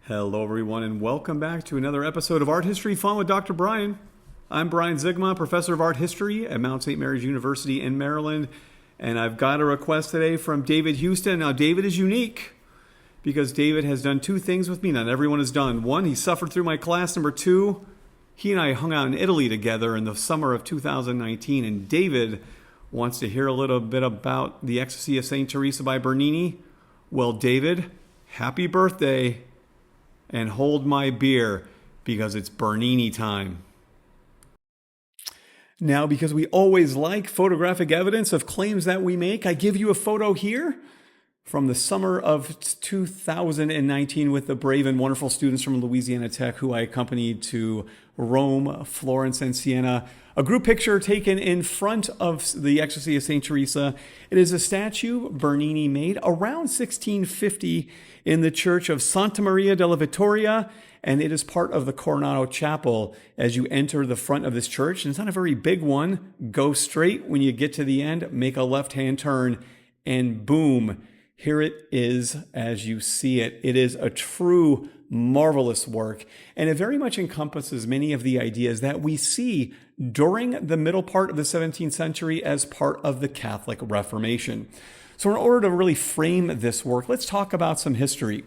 Hello, everyone, and welcome back to another episode of Art History Fun with Dr. Brian. I'm Brian Zigma, professor of art history at Mount St. Mary's University in Maryland, and I've got a request today from David Houston. Now, David is unique because David has done two things with me not everyone has done. One, he suffered through my class. Number two, he and I hung out in Italy together in the summer of 2019, and David wants to hear a little bit about the Ecstasy of St. Teresa by Bernini. Well, David, happy birthday. And hold my beer because it's Bernini time. Now, because we always like photographic evidence of claims that we make, I give you a photo here from the summer of 2019 with the brave and wonderful students from Louisiana Tech who I accompanied to Rome, Florence, and Siena. A group picture taken in front of the Ecstasy of St. Teresa. It is a statue Bernini made around 1650 in the church of Santa Maria della Vittoria, and it is part of the Coronado Chapel as you enter the front of this church. And it's not a very big one. Go straight when you get to the end, make a left-hand turn, and boom, here it is as you see it. It is a true marvelous work, and it very much encompasses many of the ideas that we see during the middle part of the 17th century as part of the Catholic Reformation. So in order to really frame this work, let's talk about some history.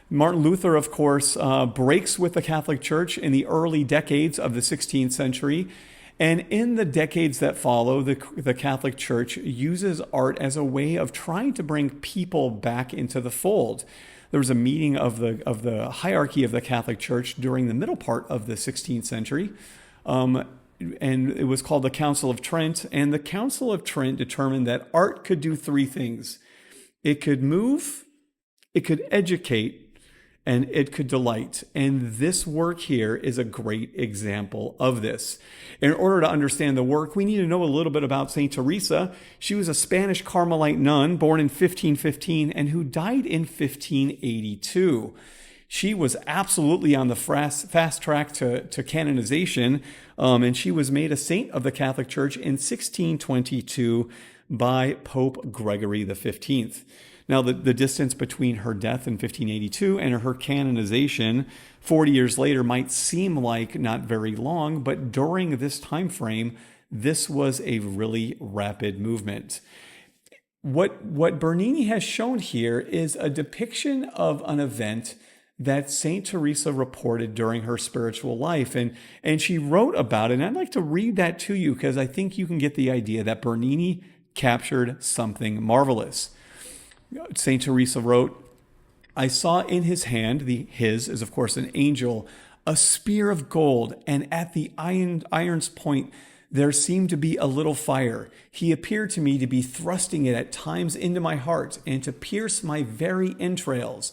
Martin Luther, of course, breaks with the Catholic Church in the early decades of the 16th century. And in the decades that follow, the Catholic Church uses art as a way of trying to bring people back into the fold. There was a meeting of the hierarchy of the Catholic Church during the middle part of the 16th century, and it was called the Council of Trent. And the Council of Trent determined that art could do three things. It could move, it could educate, and it could delight. And this work here is a great example of this. In order to understand the work, we need to know a little bit about St. Teresa. She was a Spanish Carmelite nun born in 1515 and who died in 1582. She was absolutely on the fast track to canonization, and she was made a saint of the Catholic Church in 1622 by Pope Gregory XV. Now, the distance between her death in 1582 and her canonization 40 years later might seem like not very long, but during this time frame, this was a really rapid movement. What Bernini has shown here is a depiction of an event that St. Teresa reported during her spiritual life. And she wrote about it. And I'd like to read that to you because I think you can get the idea that Bernini captured something marvelous. St. Teresa wrote, "I saw in his hand," his is of course an angel, "a spear of gold, and at the iron's point there seemed to be a little fire. He appeared to me to be thrusting it at times into my heart and to pierce my very entrails.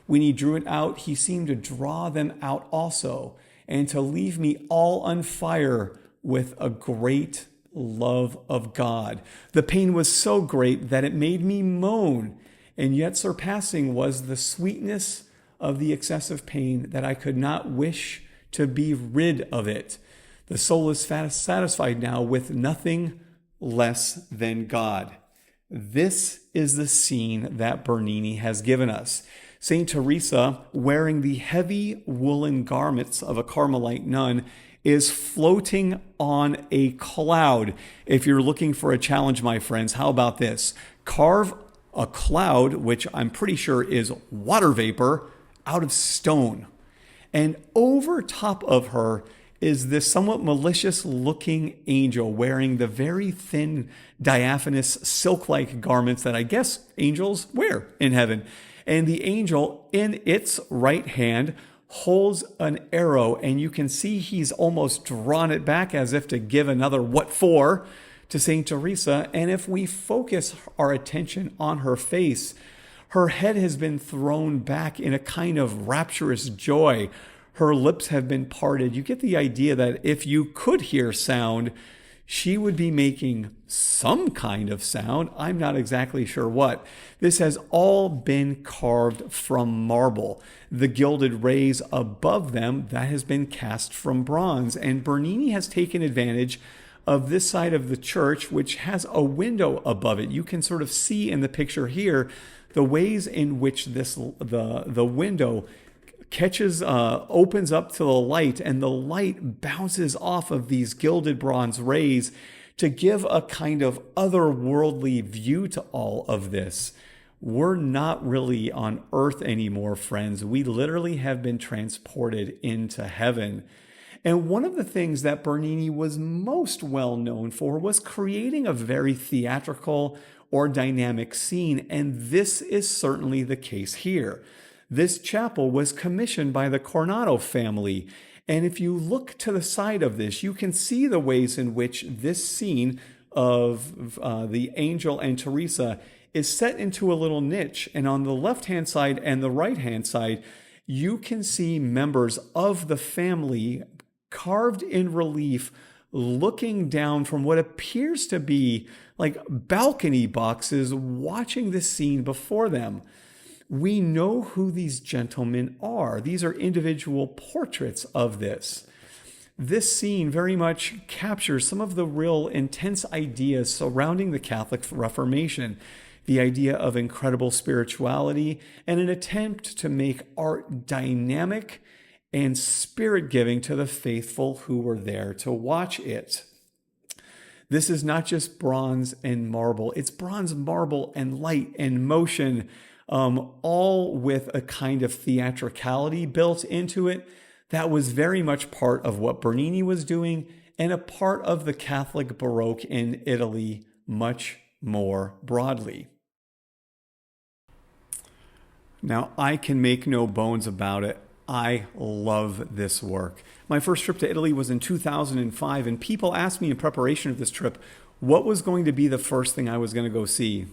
When he drew it out, he seemed to draw them out also, and to leave me all on fire with a great love of God. The pain was so great that it made me moan, and yet surpassing was the sweetness of the excessive pain that I could not wish to be rid of it. The soul is satisfied now with nothing less than God." This is the scene that Bernini has given us. St. Teresa, wearing the heavy woolen garments of a Carmelite nun, is floating on a cloud. If you're looking for a challenge, my friends, how about this? Carve a cloud, which I'm pretty sure is water vapor, out of stone. And over top of her is this somewhat malicious-looking angel wearing the very thin, diaphanous, silk-like garments that I guess angels wear in heaven. And the angel, in its right hand, holds an arrow, and you can see he's almost drawn it back as if to give another what for to St. Teresa. And if we focus our attention on her face, her head has been thrown back in a kind of rapturous joy. Her lips have been parted. You get the idea that if you could hear sound, she would be making some kind of sound. I'm not exactly sure what. This has all been carved from marble. The gilded rays above them, that has been cast from bronze. And Bernini has taken advantage of this side of the church, which has a window above it. You can sort of see in the picture here the ways in which the window opens up to the light, and the light bounces off of these gilded bronze rays to give a kind of otherworldly view to all of this. We're not really on earth anymore, friends. We literally have been transported into heaven. And one of the things that Bernini was most well known for was creating a very theatrical or dynamic scene, and this is certainly the case here. This chapel was commissioned by the Cornado family, and if you look to the side of this, you can see the ways in which this scene of the angel and Teresa is set into a little niche, and on the left-hand side and the right-hand side, you can see members of the family carved in relief looking down from what appears to be like balcony boxes, watching this scene before them. We know who these gentlemen are. These are individual portraits of this. This scene very much captures some of the real intense ideas surrounding the Catholic Reformation, the idea of incredible spirituality, and an attempt to make art dynamic and spirit-giving to the faithful who were there to watch it. This is not just bronze and marble. It's bronze, marble, and light and motion, all with a kind of theatricality built into it that was very much part of what Bernini was doing and a part of the Catholic Baroque in Italy much more broadly. Now, I can make no bones about it. I love this work. My first trip to Italy was in 2005, and people asked me in preparation of this trip, what was going to be the first thing I was going to go see?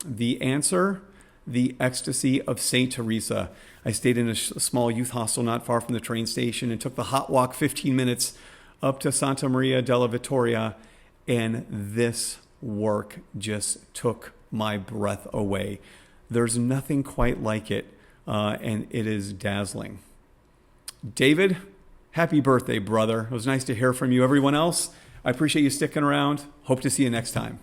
The answer, the Ecstasy of St. Teresa. I stayed in a small youth hostel not far from the train station and took the hot walk 15 minutes up to Santa Maria della Vittoria, and this work just took my breath away. There's nothing quite like it, and it is dazzling. David, happy birthday, brother. It was nice to hear from you. Everyone else, I appreciate you sticking around. Hope to see you next time.